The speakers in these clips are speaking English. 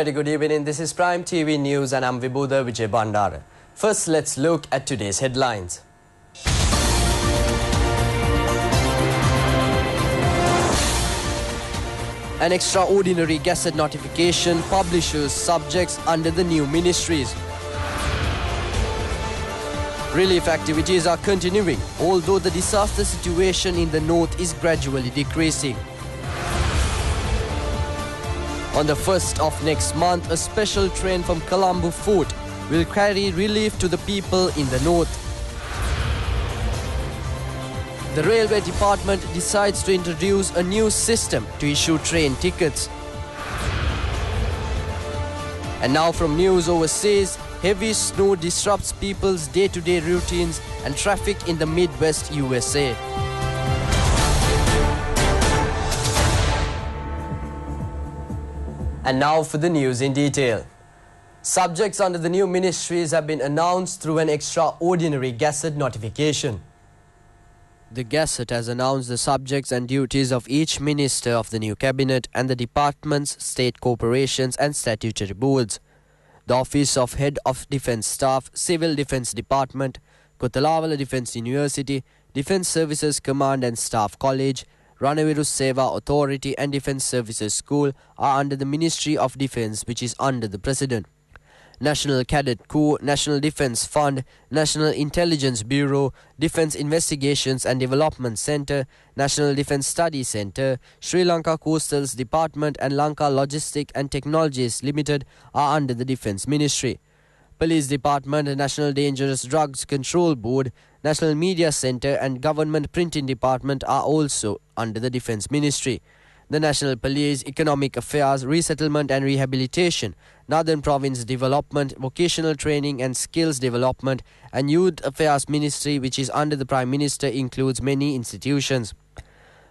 very good evening. This is Prime TV News and I'm Vibhuda Vijay Bandara. First, let's look at today's headlines. An extraordinary Gazette notification publishes subjects under the new ministries. Relief activities are continuing, although the disaster situation in the north is gradually decreasing. On the 1st of next month, a special train from Colombo Fort will carry relief to the people in the north. The Railway Department decides to introduce a new system to issue train tickets. And now from news overseas, heavy snow disrupts people's day-to-day routines and traffic in the Midwest USA. And now for the news in detail. Subjects under the new ministries have been announced through an extraordinary Gazette notification. The Gazette has announced the subjects and duties of each minister of the new cabinet and the departments, state corporations and statutory boards. The Office of Head of Defence Staff, Civil Defence Department, Kotalavala Defence University, Defence Services Command and Staff College, Ranavirus Seva Authority and Defence Services School are under the Ministry of Defence, which is under the President. National Cadet Corps, National Defence Fund, National Intelligence Bureau, Defence Investigations and Development Centre, National Defence Study Centre, Sri Lanka Coastals Department and Lanka Logistic and Technologies Limited are under the Defence Ministry. Police Department, National Dangerous Drugs Control Board, National Media Centre and Government Printing Department are also under the Defence Ministry. The National Police, Economic Affairs, Resettlement and Rehabilitation, Northern Province Development, Vocational Training and Skills Development and Youth Affairs Ministry, which is under the Prime Minister, includes many institutions.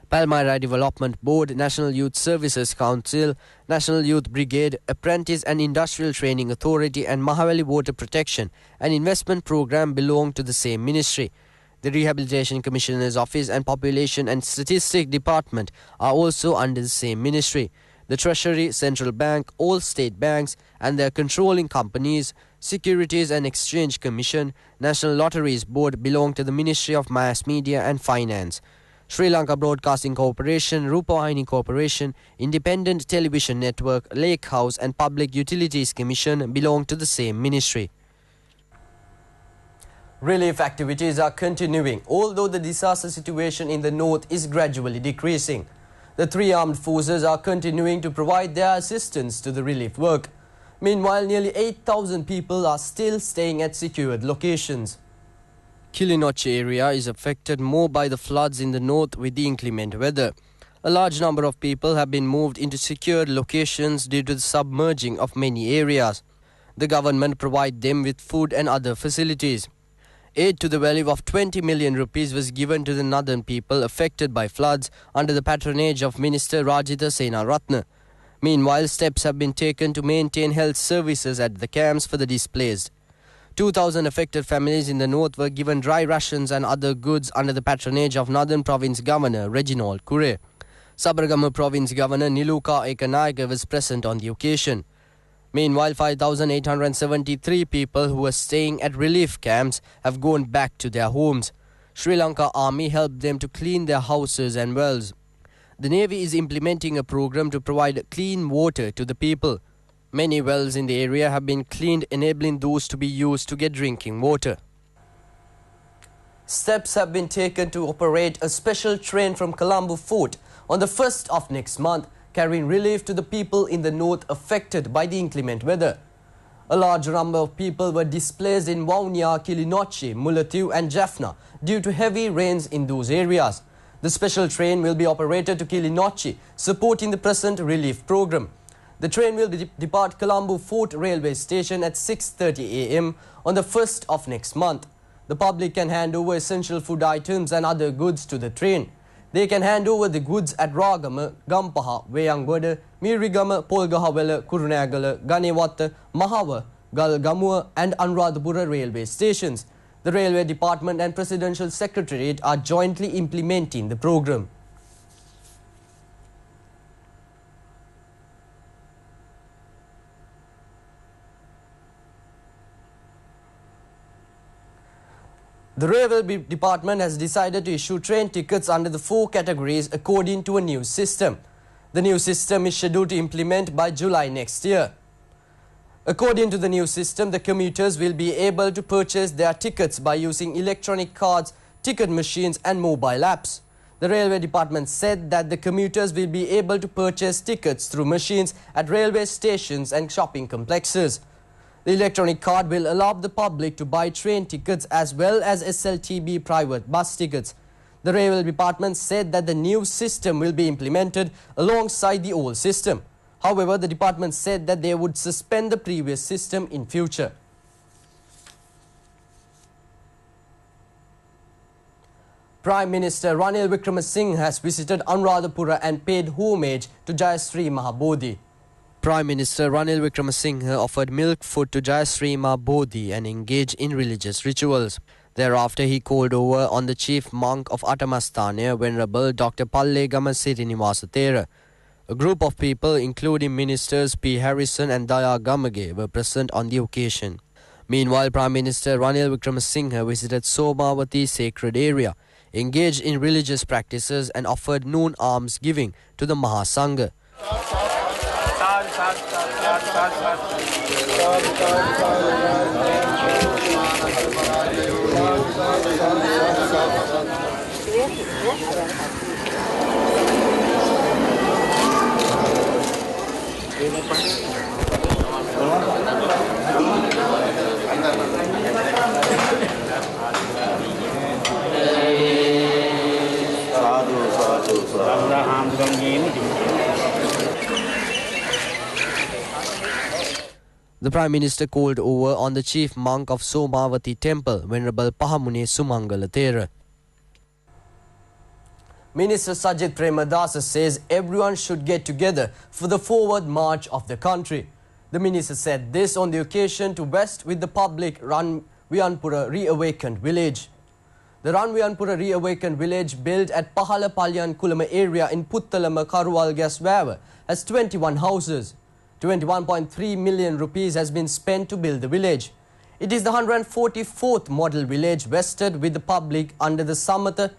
Palmyra Development Board, National Youth Services Council, National Youth Brigade, Apprentice and Industrial Training Authority and Mahavali Water Protection and Investment Program belong to the same ministry. The Rehabilitation Commissioner's Office and Population and Statistics Department are also under the same ministry. The Treasury, Central Bank, all state banks and their controlling companies, Securities and Exchange Commission, National Lotteries Board belong to the Ministry of Mass Media and Finance. Sri Lanka Broadcasting Corporation, Rupawahini Corporation, Independent Television Network, Lake House and Public Utilities Commission belong to the same ministry. Relief activities are continuing, although the disaster situation in the north is gradually decreasing. The three armed forces are continuing to provide their assistance to the relief work. Meanwhile, nearly 8,000 people are still staying at secured locations. Kilinochchi area is affected more by the floods in the north with the inclement weather. A large number of people have been moved into secured locations due to the submerging of many areas. The government provides them with food and other facilities. Aid to the value of 20 million rupees was given to the northern people affected by floods under the patronage of Minister Rajitha Senaratne. Meanwhile, steps have been taken to maintain health services at the camps for the displaced. 2,000 affected families in the north were given dry rations and other goods under the patronage of Northern Province Governor Reginald Kure. Sabargama Province Governor Niluka Ekanayake was present on the occasion. Meanwhile, 5,873 people who were staying at relief camps have gone back to their homes. Sri Lanka Army helped them to clean their houses and wells. The Navy is implementing a program to provide clean water to the people. Many wells in the area have been cleaned, enabling those to be used to get drinking water. Steps have been taken to operate a special train from Colombo Fort on the 1st of next month, carrying relief to the people in the north affected by the inclement weather. A large number of people were displaced in Vaunia, Kilinochchi, Mullatiu and Jaffna due to heavy rains in those areas. The special train will be operated to Kilinochchi, supporting the present relief program. The train will depart Colombo Fort Railway Station at 6:30 a.m. on the 1st of next month. The public can hand over essential food items and other goods to the train. They can hand over the goods at Ragama, Gampaha, Weyangwada, Mirigama, Polgahawela, Kurunagala, Ganewatta, Mahawa, Galgamua and Anuradhapura railway stations. The Railway Department and Presidential Secretariat are jointly implementing the program. The Railway Department has decided to issue train tickets under the 4 categories according to a new system. The new system is scheduled to implement by July next year. According to the new system, the commuters will be able to purchase their tickets by using electronic cards, ticket machines and mobile apps. The Railway Department said that the commuters will be able to purchase tickets through machines at railway stations and shopping complexes. The electronic card will allow the public to buy train tickets as well as SLTB private bus tickets. The Railway Department said that the new system will be implemented alongside the old system. However, the department said that they would suspend the previous system in future. Prime Minister Ranil Wickremesinghe has visited Anuradhapura and paid homage to Jayashree Mahabodhi. Prime Minister Ranil Wickremesinghe offered milk food to Jayashree Mahabodhi and engaged in religious rituals. Thereafter, he called over on the chief monk of Atamastane, Venerable Dr. Pallegama Siriniwasa Thera. A group of people, including ministers P. Harrison and Daya Gamage, were present on the occasion. Meanwhile, Prime Minister Ranil Wickremesinghe visited Somawati sacred area, engaged in religious practices and offered noon alms giving to the Mahasangha. The Prime Minister called over on the chief monk of Somawati temple, Venerable Pahamune Sumangala Thera. Minister Sajid Premadasa says everyone should get together for the forward march of the country. The minister said this on the occasion to West with the public Ranviyanpura Reawakened Village. The Ranviyanpura Reawakened Village, built at Pahala Palyan Kulama area in Puttalama Karuwal Gaswava, has 21 houses. 21.3 million rupees has been spent to build the village. It is the 144th model village vested with the public under the Samata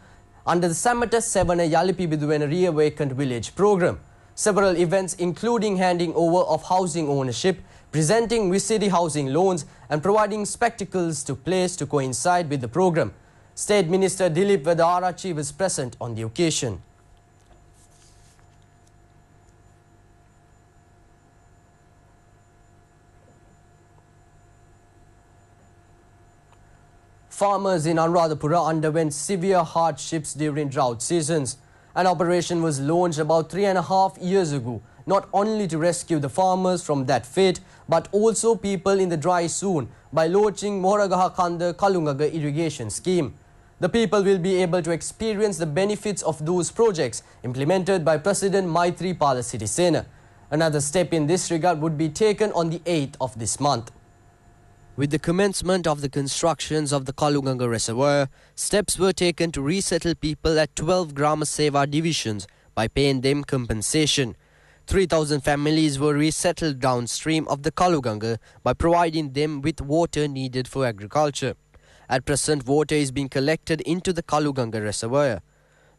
Sevana Yalipi Biduena Reawakened Village program. Several events including handing over of housing ownership, presenting VCD housing loans and providing spectacles took place to coincide with the program. State Minister Dilip Vedarachi was present on the occasion. Farmers in Anuradhapura underwent severe hardships during drought seasons. An operation was launched about 3.5 years ago, not only to rescue the farmers from that fate, but also people in the dry zone by launching Moragaha Kanda Kalungaga irrigation scheme. The people will be able to experience the benefits of those projects implemented by President Maithripala Sirisena. Another step in this regard would be taken on the 8th of this month. With the commencement of the constructions of the Kaluganga Reservoir, steps were taken to resettle people at 12 Grama Seva divisions by paying them compensation. 3,000 families were resettled downstream of the Kaluganga by providing them with water needed for agriculture. At present, water is being collected into the Kaluganga Reservoir.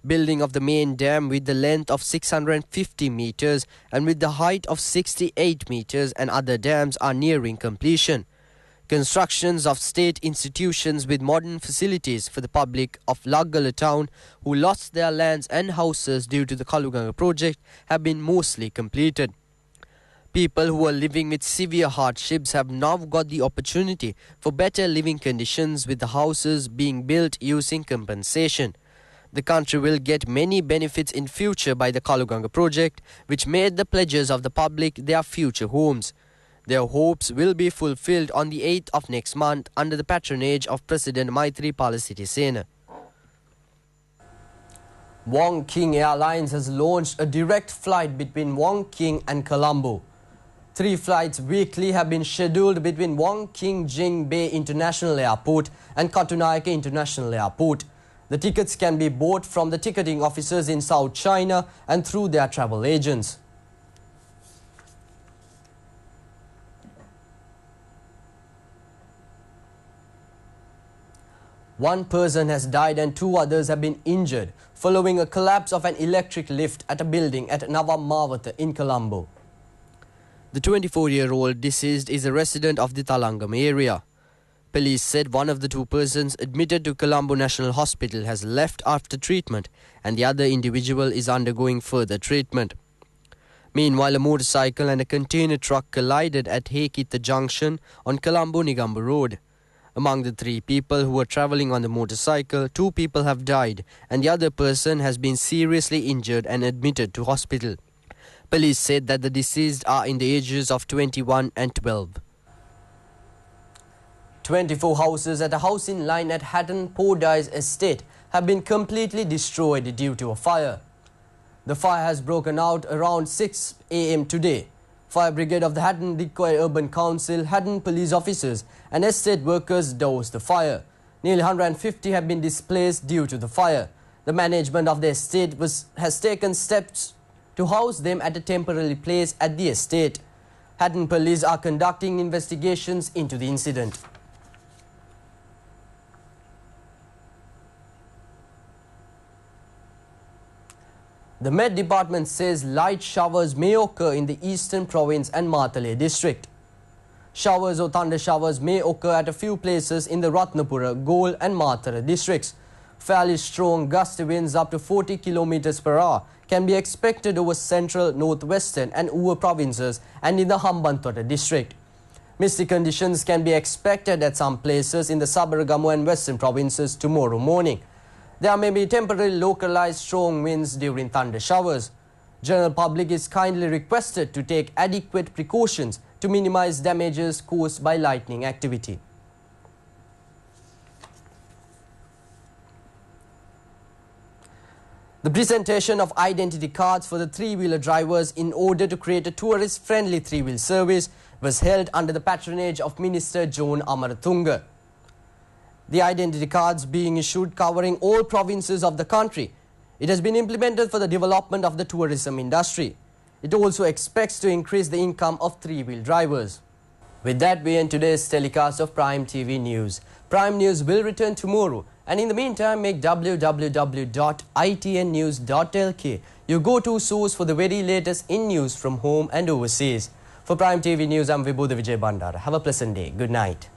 Building of the main dam with the length of 650 meters and with the height of 68 meters and other dams are nearing completion. Constructions of state institutions with modern facilities for the public of Laggala town who lost their lands and houses due to the Kaluganga project have been mostly completed. People who are living with severe hardships have now got the opportunity for better living conditions with the houses being built using compensation. The country will get many benefits in future by the Kaluganga project, which made the pledges of the public their future homes. Their hopes will be fulfilled on the 8th of next month under the patronage of President Maithripala Sirisena. Wong King Airlines has launched a direct flight between Wong King and Colombo. 3 flights weekly have been scheduled between Wong King Jing Bay International Airport and Katunayake International Airport. The tickets can be bought from the ticketing officers in South China and through their travel agents. One person has died and 2 others have been injured following a collapse of an electric lift at a building at Nava Mawatha in Colombo. The 24-year-old deceased is a resident of the Thalangam area. Police said one of the 2 persons admitted to Colombo National Hospital has left after treatment and the other individual is undergoing further treatment. Meanwhile, a motorcycle and a container truck collided at Hekita Junction on Colombo-Negombo Road. Among the 3 people who were travelling on the motorcycle, 2 people have died and the other person has been seriously injured and admitted to hospital. Police said that the deceased are in the ages of 21 and 12. 24 houses at a housing line at Hatton Pordice Estate have been completely destroyed due to a fire. The fire has broken out around 6 a.m. today. Fire Brigade of the Hatton Decoy Urban Council, Hatton police officers and estate workers doused the fire. Nearly 150 have been displaced due to the fire. The management of the estate has taken steps to house them at a temporary place at the estate. Hatton police are conducting investigations into the incident. The Met Department says light showers may occur in the Eastern Province and Matale district. Showers or thunder showers may occur at a few places in the Ratnapura, Gol and Matara districts. Fairly strong gusty winds up to 40 km per hour can be expected over central, northwestern and Uva provinces and in the Hambantota district. Misty conditions can be expected at some places in the Sabaragamu and western provinces tomorrow morning. There may be temporary localized strong winds during thunder showers. General public is kindly requested to take adequate precautions to minimize damages caused by lightning activity. The presentation of identity cards for the 3-wheeler drivers in order to create a tourist-friendly 3-wheel service was held under the patronage of Minister John Amaratunga. The identity cards being issued covering all provinces of the country. It has been implemented for the development of the tourism industry. It also expects to increase the income of 3-wheel drivers. With that, we end today's telecast of Prime TV News. Prime News will return tomorrow. And in the meantime, make www.itnnews.lk your go-to source for the very latest in news from home and overseas. For Prime TV News, I'm Vibhuda Vijay Bandara. Have a pleasant day. Good night.